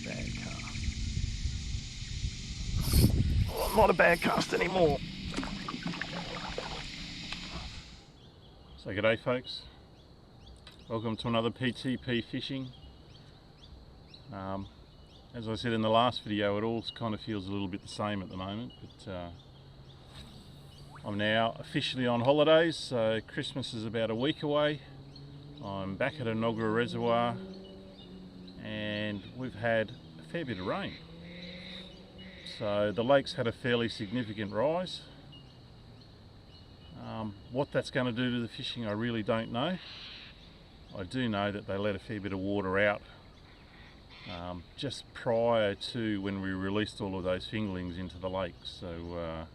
Bad cast. Oh, not a bad cast anymore. So g'day folks, welcome to another PTP Fishing. As I said in the last video, it all kind of feels a little bit the same at the moment, but I'm now officially on holidays, so Christmas is about a week away. I'm back at Enoggera Reservoir and we've had a fair bit of rain. So the lake's had a fairly significant rise. What that's going to do to the fishing I really don't know. I do know that they let a fair bit of water out just prior to when we released all of those fingerlings into the lake, so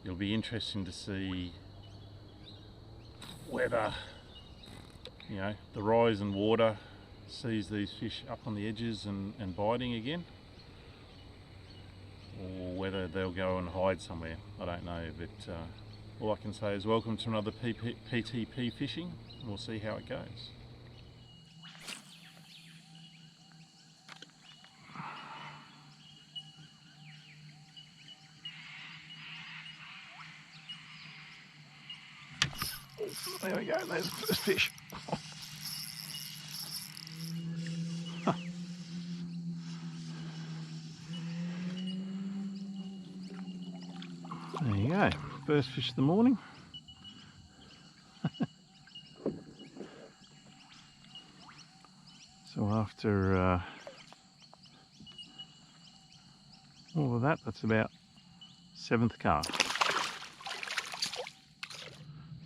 it'll be interesting to see whether the rise in water sees these fish up on the edges and biting again, or whether they'll go and hide somewhere. I don't know, but all I can say is welcome to another PTP Fishing, and we'll see how it goes. There we go, there's the first fish. There you go, first fish of the morning. So after all of that, that's about 7th cast.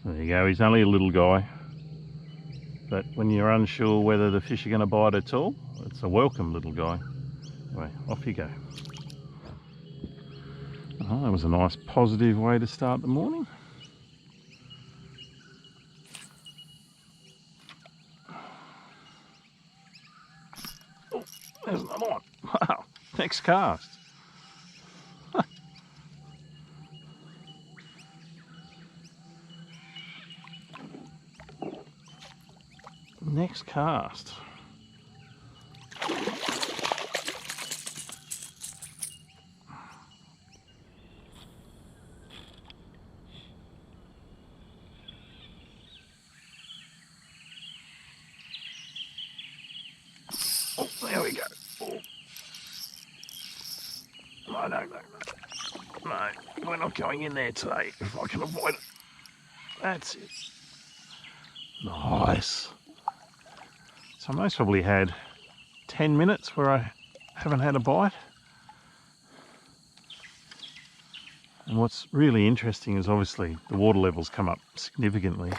There you go, he's only a little guy, but when you're unsure whether the fish are going to bite at all, it's a welcome little guy. Anyway, off you go. Oh, that was a nice positive way to start the morning. Oh, there's another one. Wow, next cast. Next cast. Oh, there we go. Oh. No, we're not going in there today if I can avoid it. That's it. Nice. So I most probably had 10 minutes where I haven't had a bite. And what's really interesting is obviously the water levels come up significantly.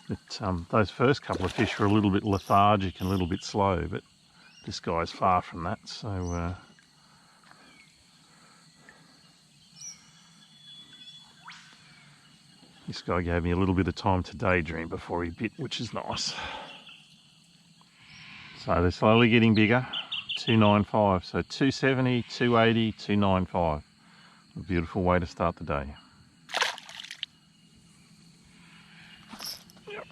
But those first couple of fish were a little bit lethargic and a little bit slow, but this guy's far from that, so this guy gave me a little bit of time to daydream before he bit, which is nice. So they're slowly getting bigger. 295, so 270, 280, 295. A beautiful way to start the day. Yep.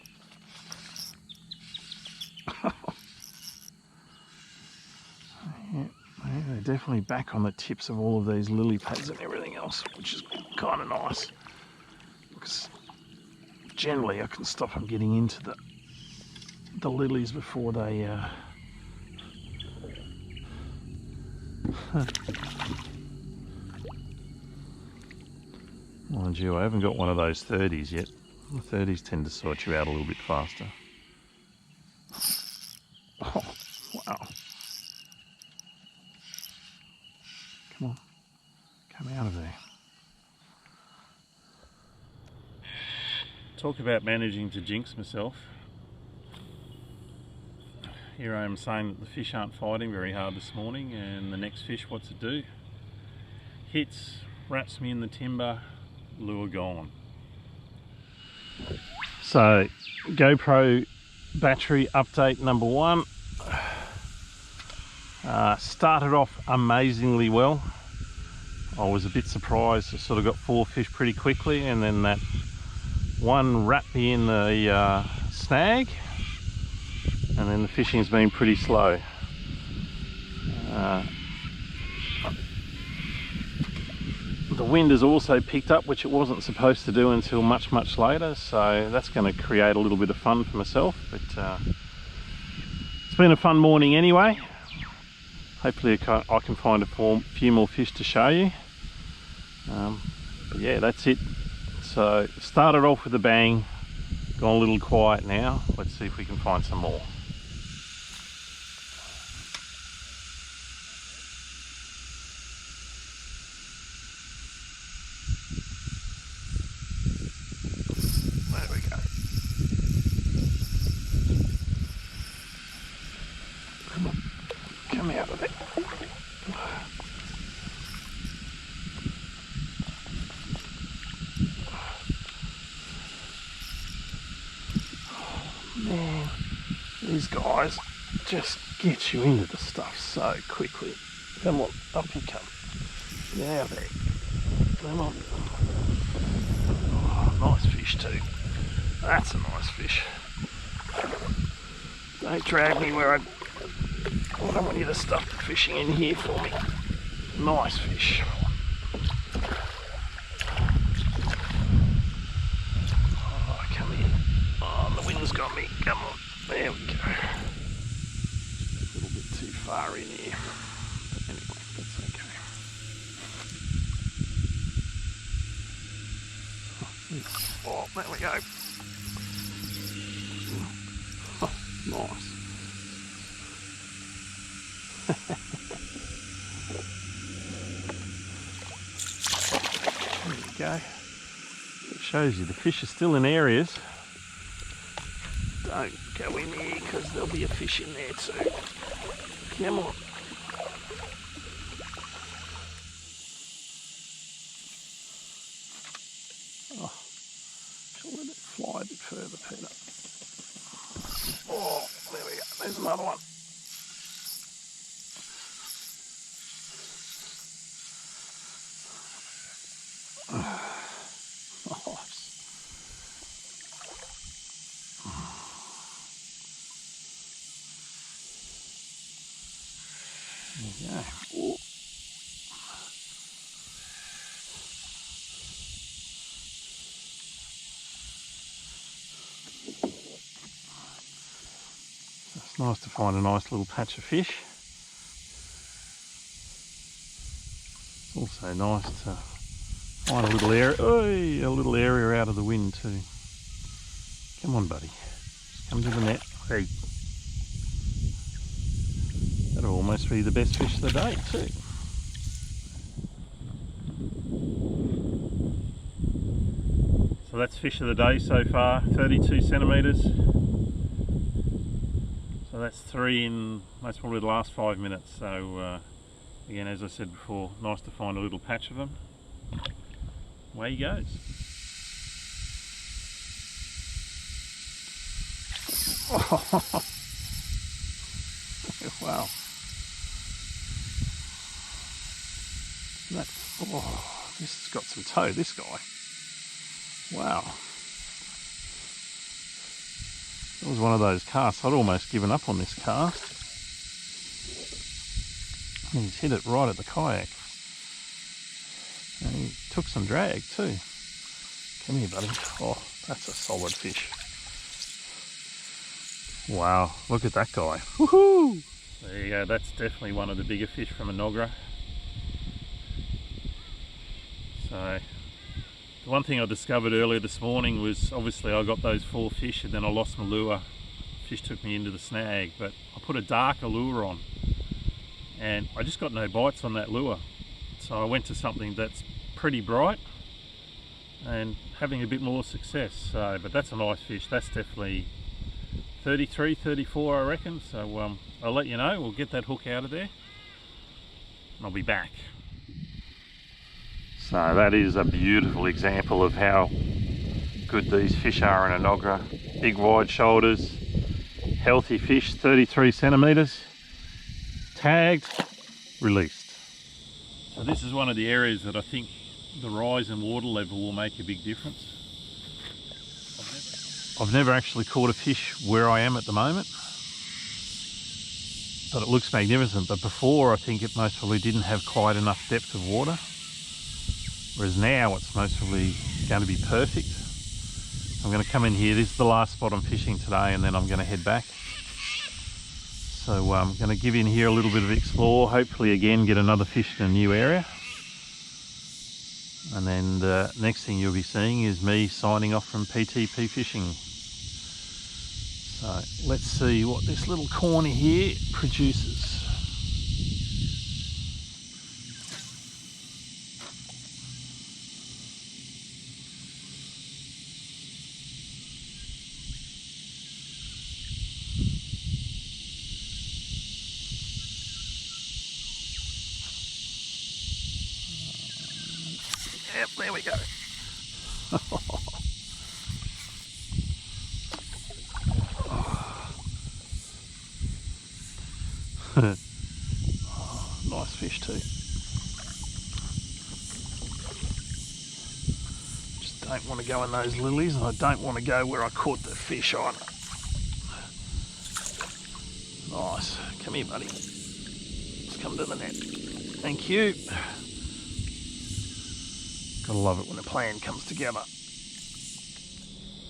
Yeah, they're definitely back on the tips of all of these lily pads and everything else, which is kind of nice. Because generally I can stop them getting into the lilies before they mind you, I haven't got one of those 30s yet. The 30s tend to sort you out a little bit faster. Oh, wow. Come on, come out of there. Talk about managing to jinx myself. Here I am saying that the fish aren't fighting very hard this morning, and the next fish, what's it do? Hits, wraps me in the timber, lure gone. So GoPro battery update number 1. Started off amazingly well. I was a bit surprised. I sort of got 4 fish pretty quickly, and then that one wrapped me in the snag, and and then the fishing's been pretty slow. The wind has also picked up, which it wasn't supposed to do until much later, so that's going to create a little bit of fun for myself. But it's been a fun morning anyway. Hopefully I can find a few more fish to show you. But yeah, that's it. So started off with a bang, gone a little quiet now. Let's see if we can find some more. There we go. Come out of it. Man, these guys just get you into the stuff so quickly. Come on, up you come. Now there. Come on. Oh, nice fish too. That's a nice fish. Don't drag me where I don't want you to stuff the fishing in here for me. Nice fish. Oh, come here. Oh, the wind's got me. Come on. There we go. A little bit too far in here. But anyway, that's okay. Oh, there we go. Oh, nice. There you go. It shows you the fish are still in areas. Don't go in here because there'll be a fish in there too. Come on. Oh, shall let it fly a bit further, Peter. Oh, there we go. There's another one. There we go. Ooh. It's nice to find a nice little patch of fish. It's also nice to find a little area out of the wind too. Come on, buddy. Just come to the net. Hey. That'll almost be the best fish of the day too. So that's fish of the day so far, 32 centimetres. So that's 3 in most probably the last 5 minutes. So again, as I said before, nice to find a little patch of them. Away he goes. Wow. Oh, this has got some toe, this guy. Wow. That was one of those casts. I'd almost given up on this cast. And he's hit it right at the kayak. And he took some drag too. Come here, buddy. Oh, that's a solid fish. Wow, look at that guy. Woohoo! There you go, that's definitely one of the bigger fish from Enoggera. So, the one thing I discovered earlier this morning was obviously I got those 4 fish and then I lost my lure. Fish took me into the snag, but I put a darker lure on and I just got no bites on that lure. So I went to something that's pretty bright and having a bit more success. So, but that's a nice fish. That's definitely 33, 34 I reckon. So I'll let you know. We'll get that hook out of there and I'll be back. So that is a beautiful example of how good these fish are in Enoggera. Big wide shoulders, healthy fish, 33 centimetres, tagged, released. So this is one of the areas that I think the rise in water level will make a big difference. I've never actually caught a fish where I am at the moment. but it looks magnificent. But before, I think it most probably didn't have quite enough depth of water, whereas now it's most probably going to be perfect. I'm going to come in here. This is the last spot I'm fishing today, and then I'm going to head back. So I'm going to give in here a little bit of explore, hopefully again get another fish in a new area. And then the next thing you'll be seeing is me signing off from PTP Fishing. So let's see what this little corner here produces. Yep, there we go. Oh, nice fish too. Just don't want to go in those lilies, and I don't want to go where I caught the fish on. Nice. Come here, buddy. Let's come to the net. Thank you. Gotta love it when a plan comes together.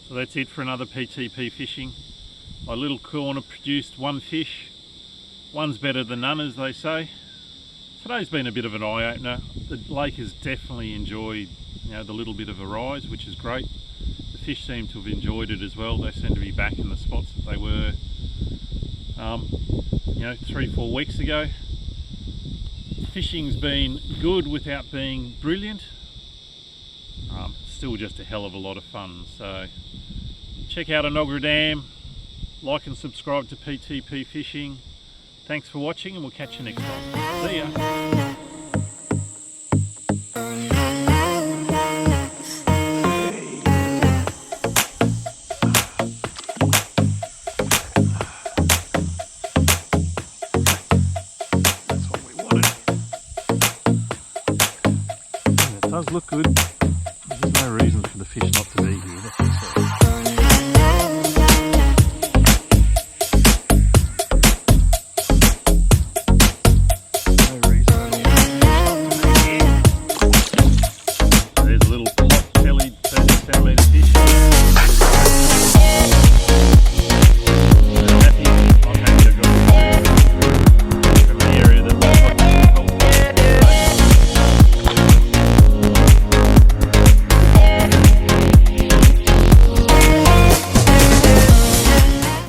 So that's it for another PTP Fishing. My little corner produced one fish. One's better than none, as they say. Today's been a bit of an eye-opener. The lake has definitely enjoyed, the little bit of a rise, which is great. The fish seem to have enjoyed it as well. They seem to be back in the spots that they were, 3-4 weeks ago. Fishing's been good without being brilliant. Still just a hell of a lot of fun. So check out Enoggera Dam, like and subscribe to PTP Fishing. Thanks for watching, and we'll catch you next time. See ya. That's what we wanted. And it does look good. There's no reason for the fish not to be here.